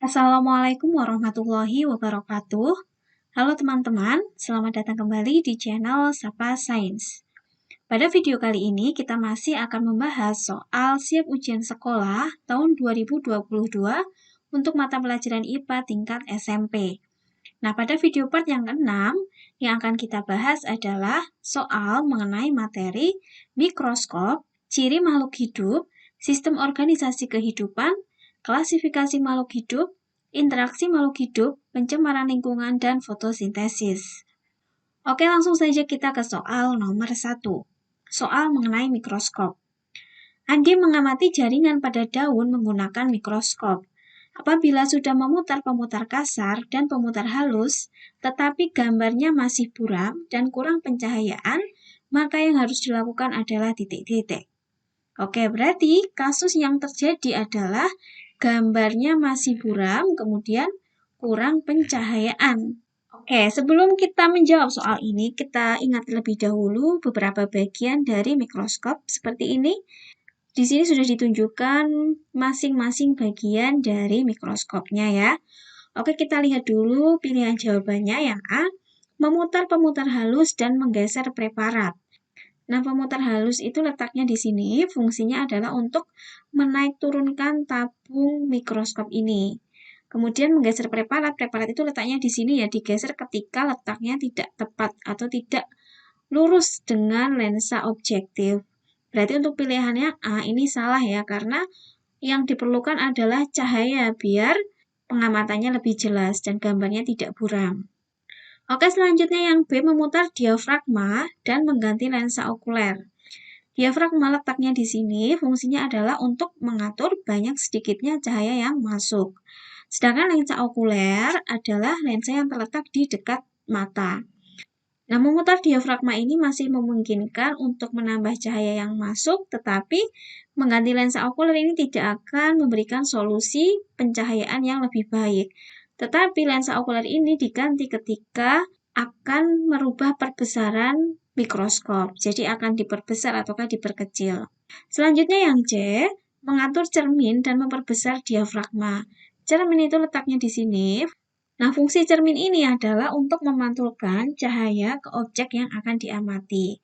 Assalamualaikum warahmatullahi wabarakatuh. Halo teman-teman, selamat datang kembali di channel Sapa Sains. Pada video kali ini kita masih akan membahas soal siap ujian sekolah tahun 2022 untuk mata pelajaran IPA tingkat SMP. Nah, pada video part yang ke-6 yang akan kita bahas adalah soal mengenai materi mikroskop, ciri makhluk hidup, sistem organisasi kehidupan, klasifikasi makhluk hidup, interaksi makhluk hidup, pencemaran lingkungan, dan fotosintesis. Oke, langsung saja kita ke soal nomor 1. Soal mengenai mikroskop. Andi mengamati jaringan pada daun menggunakan mikroskop. Apabila sudah memutar pemutar kasar dan pemutar halus, tetapi gambarnya masih buram dan kurang pencahayaan, maka yang harus dilakukan adalah titik-titik. Oke, berarti kasus yang terjadi adalah gambarnya masih buram, kemudian kurang pencahayaan. Oke, sebelum kita menjawab soal ini, kita ingat lebih dahulu beberapa bagian dari mikroskop seperti ini. Di sini sudah ditunjukkan masing-masing bagian dari mikroskopnya ya. Oke, kita lihat dulu pilihan jawabannya yang A, memutar pemutar halus dan menggeser preparat. Nah, pemutar halus itu letaknya di sini, fungsinya adalah untuk menaik turunkan tabung mikroskop ini. Kemudian menggeser preparat itu letaknya di sini ya, digeser ketika letaknya tidak tepat atau tidak lurus dengan lensa objektif. Berarti untuk pilihannya A ini salah ya, karena yang diperlukan adalah cahaya biar pengamatannya lebih jelas dan gambarnya tidak buram. Oke, selanjutnya yang B, memutar diafragma dan mengganti lensa okuler. Diafragma letaknya di sini, fungsinya adalah untuk mengatur banyak sedikitnya cahaya yang masuk. Sedangkan lensa okuler adalah lensa yang terletak di dekat mata. Nah, memutar diafragma ini masih memungkinkan untuk menambah cahaya yang masuk, tetapi mengganti lensa okuler ini tidak akan memberikan solusi pencahayaan yang lebih baik. Tetapi lensa okuler ini diganti ketika akan merubah perbesaran mikroskop. Jadi akan diperbesar ataukah diperkecil. Selanjutnya yang C, mengatur cermin dan memperbesar diafragma. Cermin itu letaknya di sini. Nah, fungsi cermin ini adalah untuk memantulkan cahaya ke objek yang akan diamati.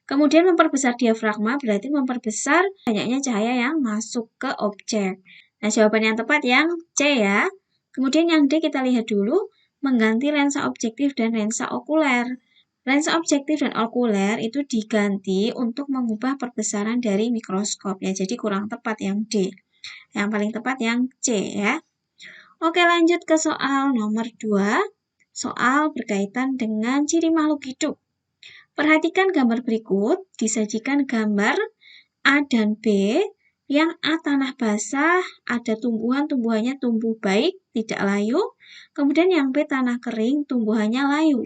Kemudian memperbesar diafragma berarti memperbesar banyaknya cahaya yang masuk ke objek. Nah, jawaban yang tepat yang C ya. Kemudian yang D kita lihat dulu, mengganti lensa objektif dan lensa okuler. Lensa objektif dan okuler itu diganti untuk mengubah perbesaran dari mikroskop ya. Jadi kurang tepat yang D. Yang paling tepat yang C ya. Oke, lanjut ke soal nomor 2. Soal berkaitan dengan ciri makhluk hidup. Perhatikan gambar berikut, disajikan gambar A dan B. Yang A tanah basah, ada tumbuhannya tumbuh baik, tidak layu. Kemudian yang B tanah kering, tumbuhannya layu.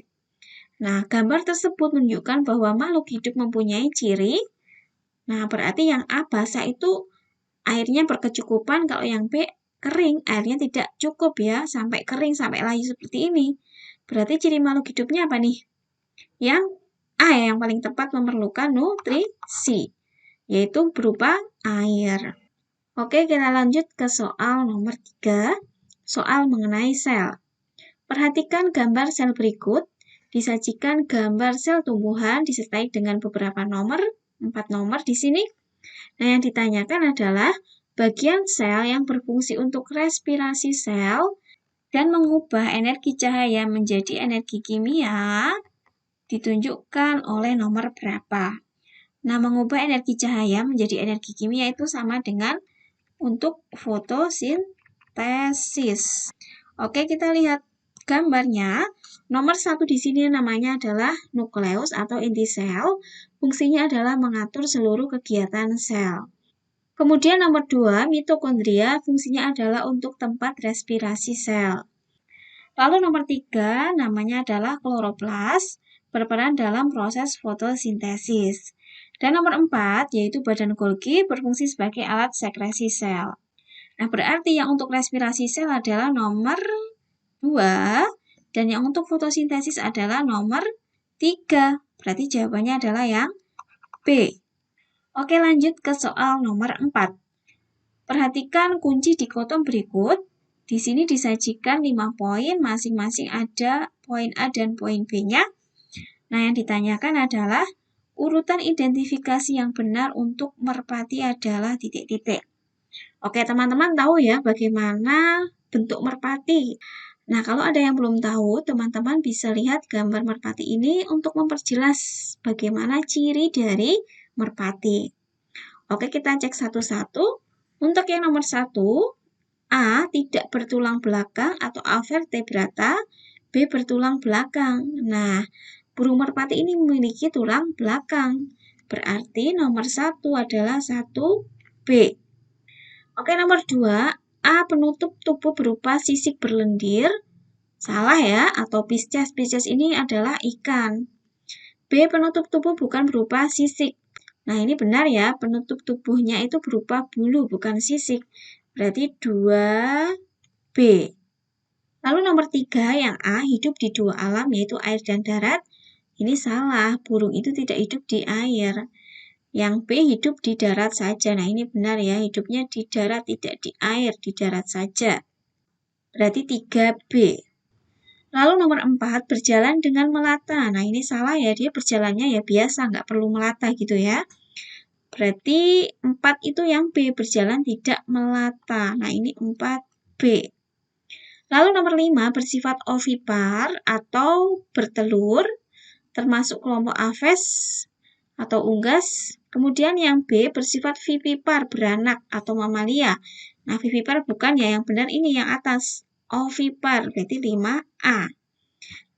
Nah, gambar tersebut menunjukkan bahwa makhluk hidup mempunyai ciri. Nah, berarti yang A basah itu airnya berkecukupan, kalau yang B kering, airnya tidak cukup ya, sampai kering, sampai layu seperti ini. Berarti ciri makhluk hidupnya apa nih? Yang A yang paling tepat memerlukan nutrisi, yaitu berupa air. Oke, kita lanjut ke soal nomor 3, soal mengenai sel. Perhatikan gambar sel berikut, disajikan gambar sel tumbuhan disertai dengan beberapa nomor, 4 nomor di sini. Nah, yang ditanyakan adalah bagian sel yang berfungsi untuk respirasi sel dan mengubah energi cahaya menjadi energi kimia ditunjukkan oleh nomor berapa. Nah, mengubah energi cahaya menjadi energi kimia itu sama dengan untuk fotosintesis. Oke, kita lihat gambarnya. Nomor 1 di sini namanya adalah nukleus atau inti sel. Fungsinya adalah mengatur seluruh kegiatan sel. Kemudian nomor 2, mitokondria, fungsinya adalah untuk tempat respirasi sel. Lalu nomor 3, namanya adalah kloroplas, berperan dalam proses fotosintesis. Dan nomor 4, yaitu badan Golgi, berfungsi sebagai alat sekresi sel. Nah, berarti yang untuk respirasi sel adalah nomor 2, dan yang untuk fotosintesis adalah nomor 3. Berarti jawabannya adalah yang B. Oke, lanjut ke soal nomor 4. Perhatikan kunci dikotom berikut. Di sini disajikan 5 poin, masing-masing ada poin A dan poin B-nya. Nah, yang ditanyakan adalah urutan identifikasi yang benar untuk merpati adalah titik-titik. Oke, teman-teman tahu ya bagaimana bentuk merpati. Nah, kalau ada yang belum tahu, teman-teman bisa lihat gambar merpati ini untuk memperjelas bagaimana ciri dari merpati. Oke, kita cek satu-satu. Untuk yang nomor 1, A tidak bertulang belakang atau A vertebrata, B bertulang belakang. Nah, burung merpati ini memiliki tulang belakang. Berarti nomor 1 adalah 1B. Oke, nomor 2, A penutup tubuh berupa sisik berlendir. Salah ya, atau Pisces. Pisces ini adalah ikan. B penutup tubuh bukan berupa sisik. Nah, ini benar ya, penutup tubuhnya itu berupa bulu, bukan sisik. Berarti 2B. Lalu nomor 3, yang A hidup di dua alam, yaitu air dan darat. Ini salah, burung itu tidak hidup di air. Yang B hidup di darat saja. Nah, ini benar ya, hidupnya di darat, tidak di air, di darat saja. Berarti 3B. Lalu nomor 4, berjalan dengan melata. Nah, ini salah ya, dia berjalannya ya biasa, nggak perlu melata gitu ya. Berarti 4 itu yang B, berjalan tidak melata. Nah, ini 4B. Lalu nomor 5, bersifat ovipar atau bertelur, termasuk kelompok Aves atau unggas. Kemudian yang B, bersifat vivipar, beranak atau mamalia. Nah, vivipar bukan ya, yang benar ini yang atas. Ovipar, berarti 5A.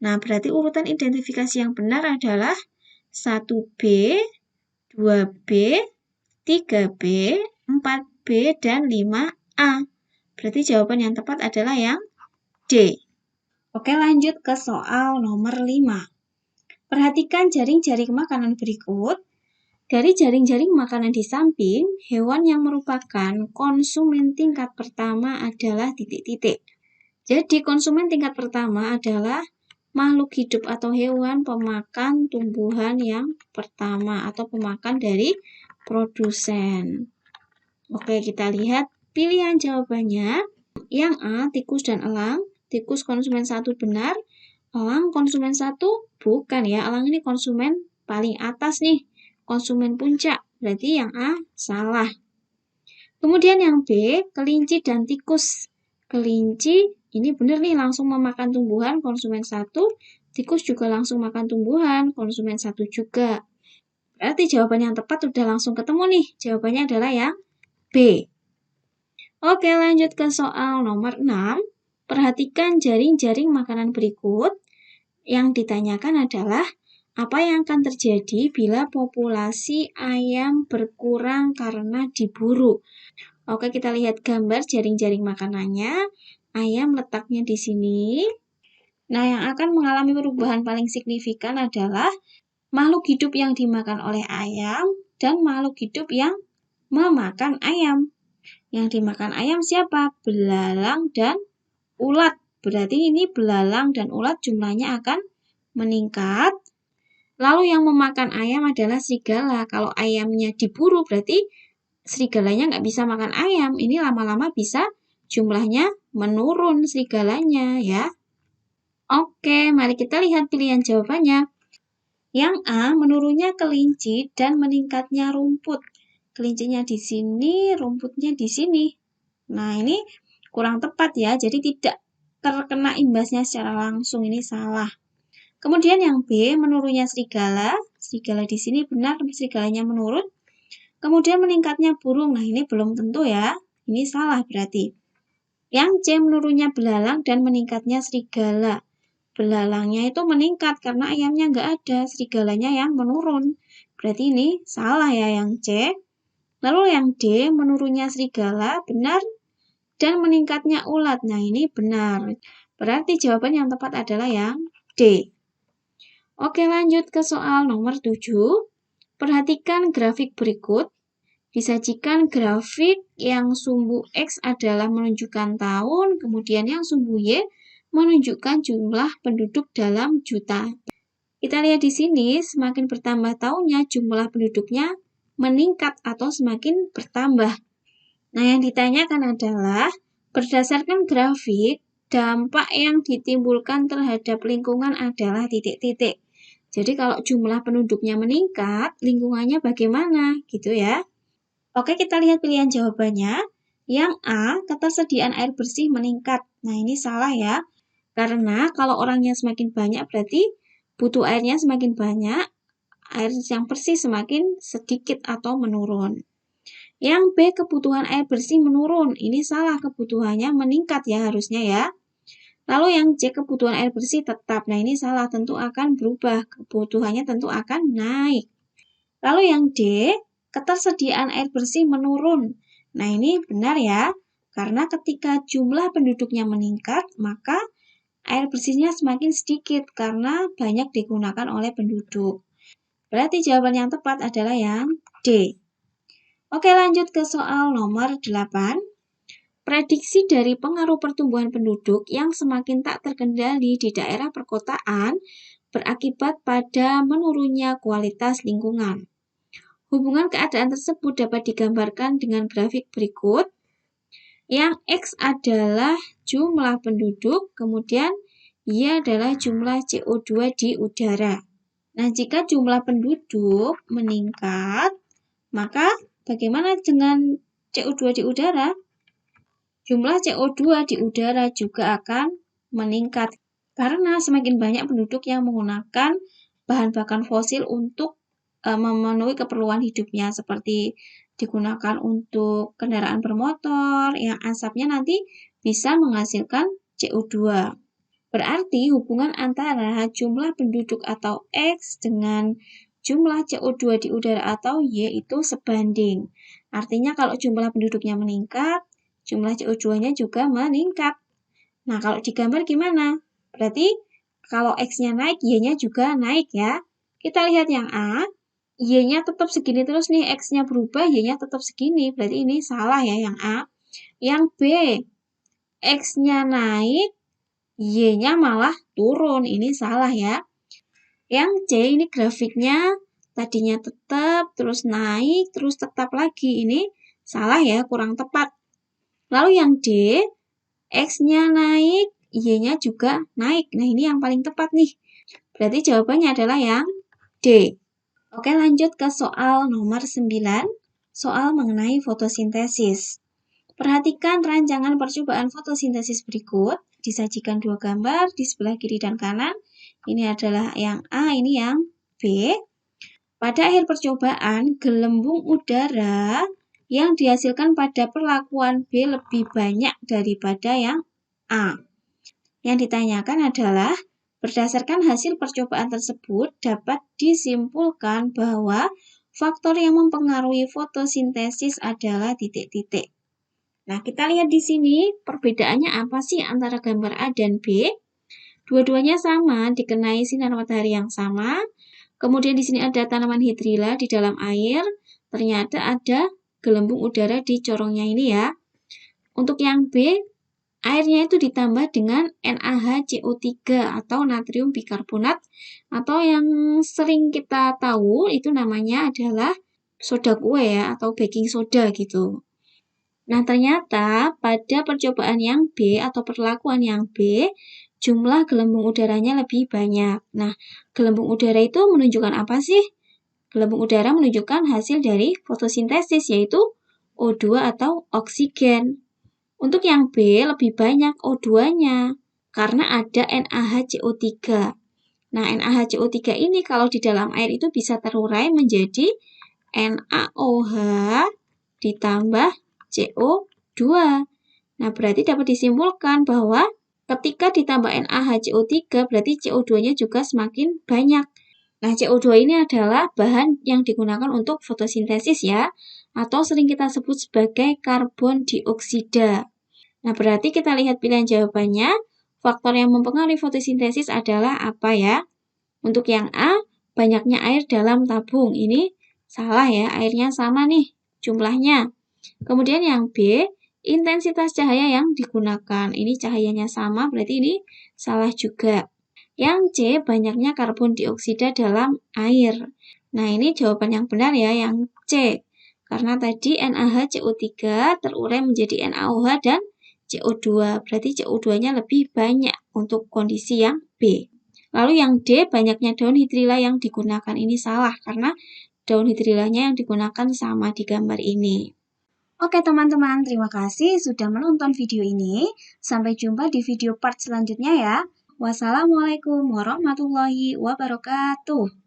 Nah, berarti urutan identifikasi yang benar adalah 1B, 2B, 3B, 4B, dan 5A. Berarti jawaban yang tepat adalah yang D. Oke, lanjut ke soal nomor 5. Perhatikan jaring-jaring makanan berikut. Dari jaring-jaring makanan di samping, hewan yang merupakan konsumen tingkat pertama adalah titik-titik. Jadi, konsumen tingkat pertama adalah makhluk hidup atau hewan pemakan tumbuhan yang pertama atau pemakan dari produsen. Oke, kita lihat pilihan jawabannya. Yang A, tikus dan elang. Tikus konsumen 1 benar. Elang konsumen 1 bukan ya. Elang ini konsumen paling atas nih. Konsumen puncak. Berarti yang A salah. Kemudian yang B, kelinci dan tikus. Kelinci ini benar nih, langsung memakan tumbuhan, konsumen 1. Tikus juga langsung makan tumbuhan, konsumen 1 juga. Berarti jawaban yang tepat udah langsung ketemu nih. Jawabannya adalah yang B. Oke, lanjut ke soal nomor 6. Perhatikan jaring-jaring makanan berikut. Yang ditanyakan adalah, apa yang akan terjadi bila populasi ayam berkurang karena diburu? Oke, kita lihat gambar jaring-jaring makanannya. Ayam letaknya di sini. Nah, yang akan mengalami perubahan paling signifikan adalah makhluk hidup yang dimakan oleh ayam dan makhluk hidup yang memakan ayam. Yang dimakan ayam siapa? Belalang dan ulat. Berarti ini belalang dan ulat jumlahnya akan meningkat. Lalu yang memakan ayam adalah serigala. Kalau ayamnya diburu berarti serigalanya nggak bisa makan ayam. Ini lama-lama bisa jumlahnya menurun serigalanya ya. Oke, mari kita lihat pilihan jawabannya. Yang A, menurunnya kelinci dan meningkatnya rumput. Kelincinya di sini, rumputnya di sini. Nah, ini kurang tepat ya, jadi tidak terkena imbasnya secara langsung, ini salah. Kemudian yang B, menurunnya serigala. Serigala di sini benar, serigalanya menurun. Kemudian meningkatnya burung. Nah, ini belum tentu ya. Ini salah berarti. Yang C, menurunnya belalang dan meningkatnya serigala. Belalangnya itu meningkat karena ayamnya nggak ada, serigalanya yang menurun. Berarti ini salah ya yang C. Lalu yang D, menurunnya serigala, benar. Dan meningkatnya ulat. Nah, ini benar. Berarti jawaban yang tepat adalah yang D. Oke, lanjut ke soal nomor 7. Perhatikan grafik berikut. Disajikan grafik yang sumbu X adalah menunjukkan tahun, kemudian yang sumbu Y menunjukkan jumlah penduduk dalam juta. Kita lihat di sini, semakin bertambah tahunnya, jumlah penduduknya meningkat atau semakin bertambah. Nah, yang ditanyakan adalah Berdasarkan grafik, dampak yang ditimbulkan terhadap lingkungan adalah titik-titik. Jadi kalau jumlah penduduknya meningkat, lingkungannya bagaimana? Gitu ya. Oke, kita lihat pilihan jawabannya. Yang A, ketersediaan air bersih meningkat. Nah, ini salah ya. Karena kalau orangnya semakin banyak berarti butuh airnya semakin banyak, air yang bersih semakin sedikit atau menurun. Yang B, kebutuhan air bersih menurun. Ini salah, kebutuhannya meningkat ya harusnya ya. Lalu yang C, kebutuhan air bersih tetap. Nah, ini salah, tentu akan berubah. Kebutuhannya tentu akan naik. Lalu yang D, ketersediaan air bersih menurun. Nah, ini benar ya. Karena ketika jumlah penduduknya meningkat, maka air bersihnya semakin sedikit karena banyak digunakan oleh penduduk. Berarti jawaban yang tepat adalah yang D. Oke, lanjut ke soal nomor 8. Prediksi dari pengaruh pertumbuhan penduduk yang semakin tak terkendali di daerah perkotaan berakibat pada menurunnya kualitas lingkungan. Hubungan keadaan tersebut dapat digambarkan dengan grafik berikut. Yang X adalah jumlah penduduk, kemudian Y adalah jumlah CO2 di udara. Nah, jika jumlah penduduk meningkat, maka bagaimana dengan CO2 di udara? Jumlah CO2 di udara juga akan meningkat karena semakin banyak penduduk yang menggunakan bahan bakar fosil untuk memenuhi keperluan hidupnya, seperti digunakan untuk kendaraan bermotor yang asapnya nanti bisa menghasilkan CO2. Berarti hubungan antara jumlah penduduk atau X dengan jumlah CO2 di udara atau Y itu sebanding. Artinya kalau jumlah penduduknya meningkat, jumlah CO2-nya juga meningkat. Nah, kalau digambar gimana? Berarti kalau X-nya naik, Y-nya juga naik ya. Kita lihat yang A, Y-nya tetap segini terus nih, X-nya berubah, Y-nya tetap segini. Berarti ini salah ya yang A. Yang B, X-nya naik, Y-nya malah turun. Ini salah ya. Yang C, ini grafiknya tadinya tetap, terus naik, terus tetap lagi. Ini salah ya, kurang tepat. Lalu yang D, X-nya naik, Y-nya juga naik. Nah, ini yang paling tepat nih. Berarti jawabannya adalah yang D. Oke, lanjut ke soal nomor 9. Soal mengenai fotosintesis. Perhatikan rancangan percobaan fotosintesis berikut. Disajikan dua gambar di sebelah kiri dan kanan. Ini adalah yang A, ini yang B. Pada akhir percobaan, gelembung udara yang dihasilkan pada perlakuan B lebih banyak daripada yang A. Yang ditanyakan adalah, berdasarkan hasil percobaan tersebut dapat disimpulkan bahwa faktor yang mempengaruhi fotosintesis adalah titik-titik. Nah, kita lihat di sini perbedaannya apa sih antara gambar A dan B? Dua-duanya sama, dikenai sinar matahari yang sama. Kemudian di sini ada tanaman hidrilla di dalam air. Ternyata ada gelembung udara di corongnya ini ya. Untuk yang B, airnya itu ditambah dengan NaHCO3 atau natrium bikarbonat, atau yang sering kita tahu itu namanya adalah soda kue ya, atau baking soda gitu. Nah, ternyata pada percobaan yang B atau perlakuan yang B, jumlah gelembung udaranya lebih banyak. Nah, gelembung udara itu menunjukkan apa sih? Gelembung udara menunjukkan hasil dari fotosintesis, yaitu O2 atau oksigen. Untuk yang B lebih banyak O2-nya, karena ada NaHCO3. Nah, NaHCO3 ini kalau di dalam air itu bisa terurai menjadi NaOH ditambah CO2. Nah, berarti dapat disimpulkan bahwa ketika ditambah NaHCO3 berarti CO2-nya juga semakin banyak. Nah, CO2 ini adalah bahan yang digunakan untuk fotosintesis ya, atau sering kita sebut sebagai karbon dioksida. Nah, berarti kita lihat pilihan jawabannya, faktor yang mempengaruhi fotosintesis adalah apa ya? Untuk yang A, banyaknya air dalam tabung. Ini salah ya, airnya sama nih jumlahnya. Kemudian yang B, intensitas cahaya yang digunakan. Ini cahayanya sama, berarti ini salah juga. Yang C, banyaknya karbon dioksida dalam air. Nah, ini jawaban yang benar ya, yang C. Karena tadi NaHCO3 terurai menjadi NaOH dan CO2, berarti CO2-nya lebih banyak untuk kondisi yang B. Lalu yang D, banyaknya daun hidrilla yang digunakan. Ini salah, karena daun hidrillanya yang digunakan sama di gambar ini. Oke teman-teman, terima kasih sudah menonton video ini. Sampai jumpa di video part selanjutnya ya. Wassalamualaikum warahmatullahi wabarakatuh.